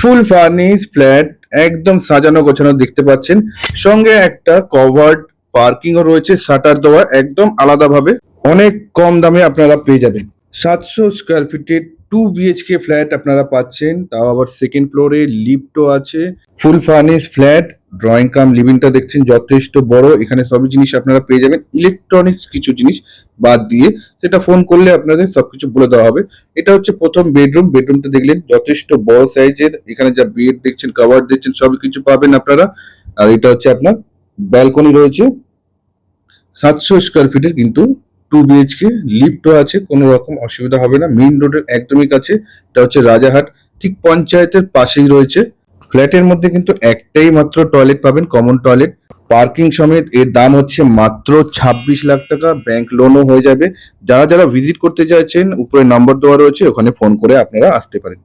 ফুল furnish flat, একদম সাজানো গোছানো দেখতে পাচ্ছেন। সঙ্গে একটা কভার্ড পার্কিং ও রয়েছে, শাটার দেওয়া একদম আলাদাভাবে। অনেক কম দামে আপনারা পেয়ে যাবেন। 700 স্কোয়ার ফিটের 2 BHK ফ্ল্যাট আপনারা পাচ্ছেন, তাও আবার সেকেন্ড ফ্লোরে, লিফটও আছে। ফুল ফার্নিশ ফ্ল্যাট, ড্রয়িং কাম লিভিংটা দেখছেন যথেষ্ট বড়। এখানে সবই জিনিস আপনারা পেয়ে যাবেন, ইলেকট্রনিক্স কিছু জিনিস বাদ দিয়ে, সেটা ফোন করলে আপনাদের সবকিছু বলে দেওয়া হবে। এটা হচ্ছে প্রথম বেডরুম। বেডরুমটা দেখলেন যথেষ্ট বড় সাইজের। এখানে যা বেড দেখছেন, কভার দেখছেন, সবই কিছু পাবেন আপনারা। আর এটা হচ্ছে আপনার ব্যালকনি রয়েছে। 700 স্কোয়ার ফিটের কিন্তু 2 BHK, লিফটও আছে, কোনো রকম অসুবিধা হবে না। মেইন রোডের একদমই কাছে। এটা হচ্ছে রাজারহাট, ঠিক পঞ্চায়েতের পাশেই রয়েছে। ফ্ল্যাটের মধ্যে কিন্তু একটাই মাত্র টয়লেট পাবেন, কমন টয়লেট। পার্কিং সমেত এর দাম হচ্ছে মাত্র 26 লাখ টাকা। ব্যাংক লোনও হয়ে যাবে। যারা যারা ভিজিট করতে চাইছেন, উপরে নাম্বার দেওয়া রয়েছে, ওখানে ফোন করে আপনারা আসতে পারেন।